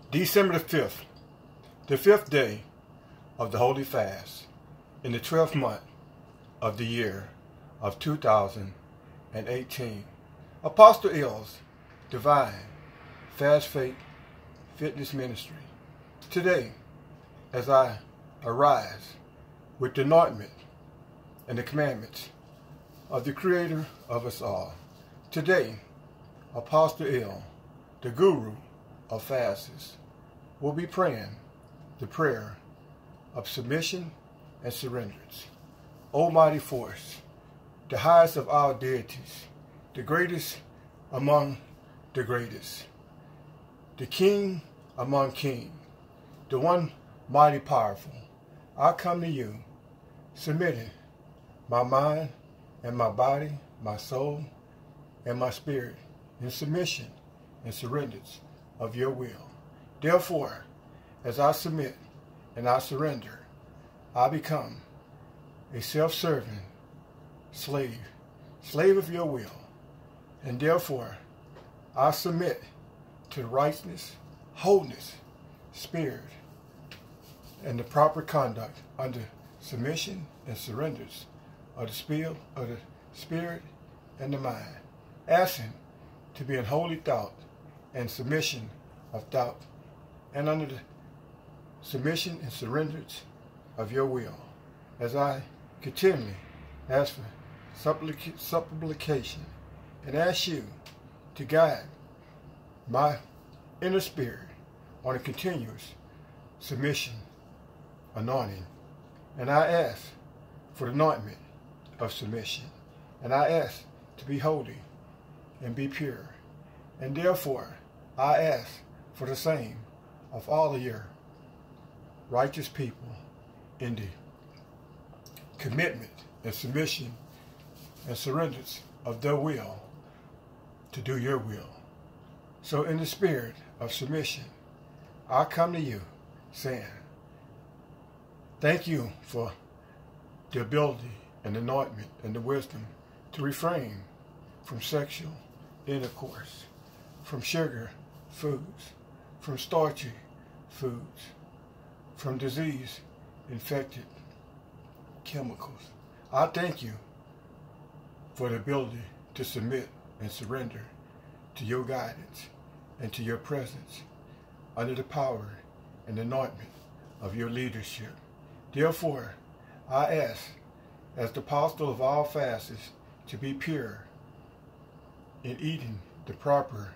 December the fifth day of the Holy Fast, in the 12th month of the year of 2018. Apostle Il's Divine Fast Faith Fitness Ministry. Today, as I arise with the anointment and the commandments of the Creator of us all. Today, Apostle Il, the Guru of Fasts, will be praying the prayer of submission and surrenderance. Almighty Force, the highest of all deities, the greatest among the greatest, the King among kings, the one mighty powerful, I come to you, submitting my mind and my body, my soul, and my spirit in submission and surrenderance of your will. Therefore, as I submit and I surrender, I become a self-serving slave of your will. And therefore, I submit to the righteousness, wholeness, spirit, and the proper conduct under submission and surrenders of the spirit and the mind, asking to be in holy thought and submission of thought, and under the submission and surrenders of your will, as I continually ask for supplication and ask you to guide my inner spirit on a continuous submission anointing. And I ask for the anointment of submission. And I ask to be holy and be pure. And therefore, I ask for the same of all of your righteous people in the commitment and submission and surrenders of their will to do your will. So in the spirit of submission, I come to you saying, thank you for the ability and the anointment and the wisdom to refrain from sexual intercourse, from sugar foods, from starchy foods, from disease-infected chemicals. I thank you for the ability to submit and surrender to your guidance and to your presence under the power and anointment of your leadership. Therefore, I ask, as the apostle of all fasts, to be pure in eating the proper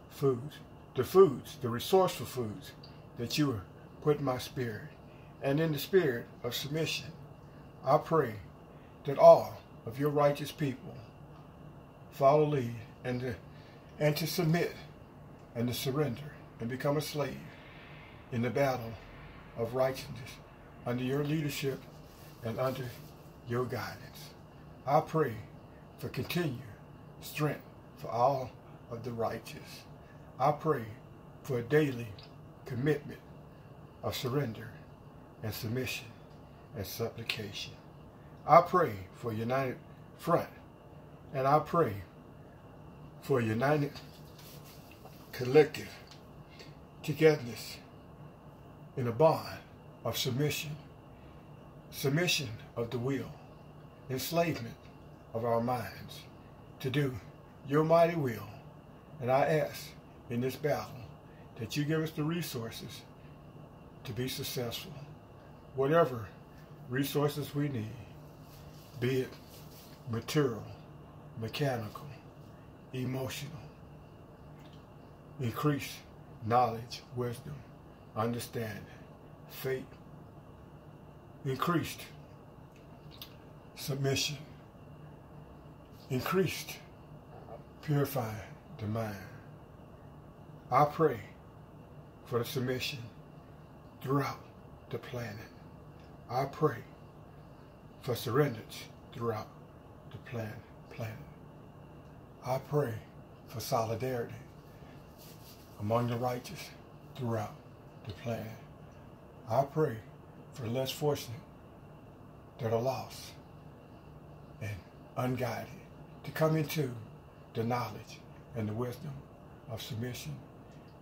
foods, the resourceful foods that you have put in my spirit. And in the spirit of submission, I pray that all of your righteous people follow lead and to submit and to surrender and become a slave in the battle of righteousness under your leadership and under your guidance. I pray for continued strength for all of the righteous. I pray for a daily commitment of surrender and submission and supplication. I pray for a united front, and I pray for a united collective togetherness in a bond of submission of the will, enslavement of our minds to do your mighty will. And I ask in this battle that you give us the resources to be successful. Whatever resources we need, be it material, mechanical, emotional, increase knowledge, wisdom, understanding, faith, increased submission, increased purifying the mind. I pray for the submission throughout the planet. I pray for surrenders throughout the planet. I pray for solidarity among the righteous throughout the planet. I pray for the less fortunate that are lost and unguided to come into the knowledge and the wisdom of submission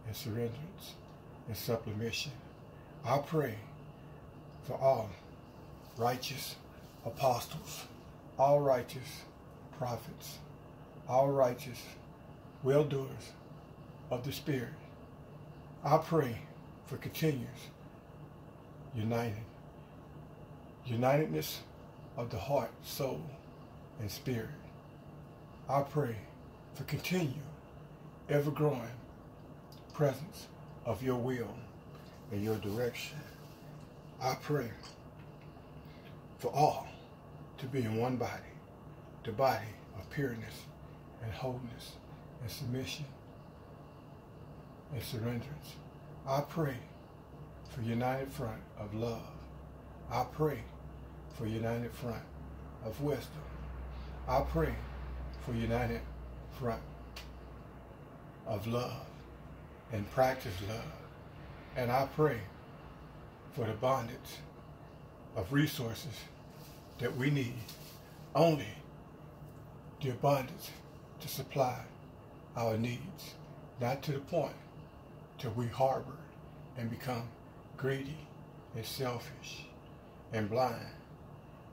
and surrenderance and submission. I pray for all righteous apostles, all righteous prophets, all righteous well-doers of the Spirit. I pray for continuous unitedness of the heart, soul, and spirit. I pray for continued, ever-growing presence of your will and your direction. I pray for all to be in one body, the body of pureness and wholeness and submission and surrenderance. I pray for united front of love. I pray for united front of wisdom. I pray for united front of love and practice love. And I pray for the abundance of resources that we need, only the abundance to supply our needs, not to the point till we harbor and become greedy and selfish and blind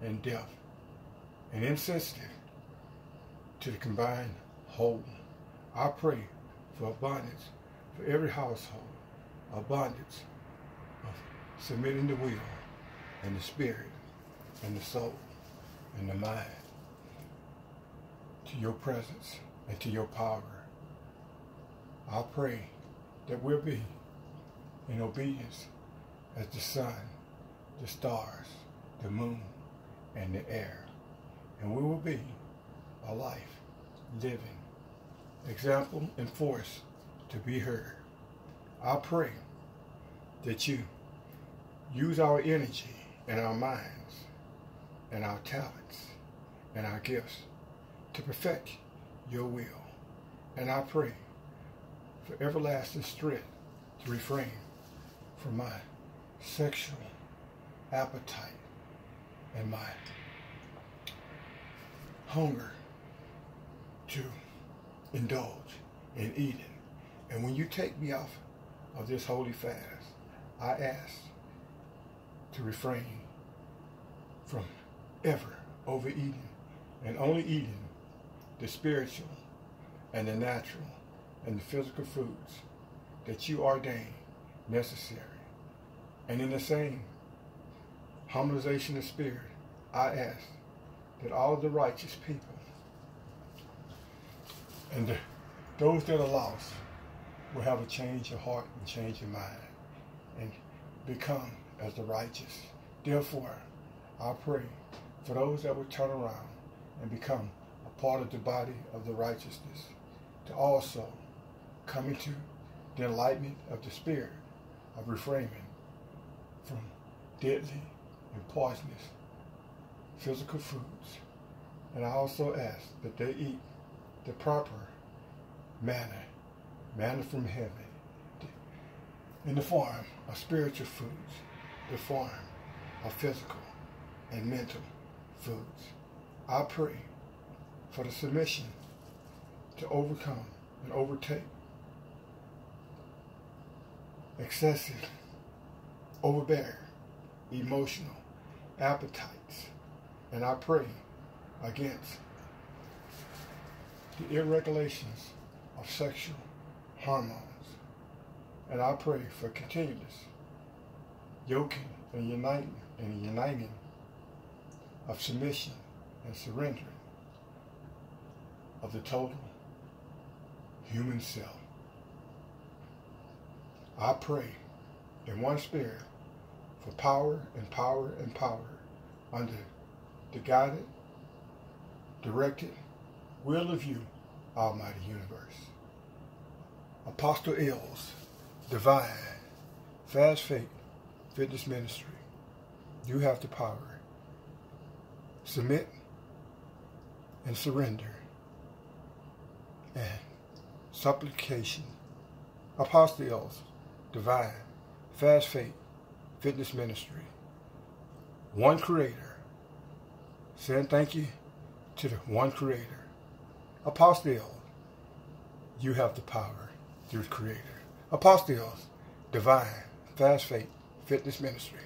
and deaf and insensitive to the combined whole. I pray for abundance for every household, abundance of submitting the will and the spirit and the soul and the mind to your presence and to your power. I pray that we'll be in obedience as the sun, the stars, the moon, and the air. And we will be a life, living, example, and force to be heard. I pray that you use our energy and our minds and our talents and our gifts to perfect your will. And I pray for everlasting strength to refrain from my sexual appetite and my hunger to indulge in eating. And when you take me off of this holy fast, I ask to refrain from ever overeating and only eating the spiritual and the natural and the physical foods that you ordain necessary. And in the same harmonization of spirit, I ask that all the righteous people and those that are lost will have a change of heart and change of mind and become as the righteous. Therefore, I pray for those that will turn around and become a part of the body of the righteousness to also come into the enlightenment of the spirit of refraining from deadly and poisonous physical foods. And I also ask that they eat the proper manna from heaven, in the form of spiritual foods, the form of physical and mental foods. I pray for the submission to overcome and overtake excessive, overbearing, emotional appetites. And I pray against the irregulations of sexual hormones. And I pray for continuous yoking and uniting of submission and surrendering of the total human self. I pray in one spirit for power and power and power under the guided, directed will of you, Almighty Universe. Apostle L's Divine Fast Faith Fitness Ministry. You have the power. Submit and surrender and supplication. Apostle L's Divine Fast Faith Fitness Ministry. One Creator. Saying thank you to the one Creator. Apostle L, you have the power through the Creator. Apostios Divine Fast Faith Fitness Ministry.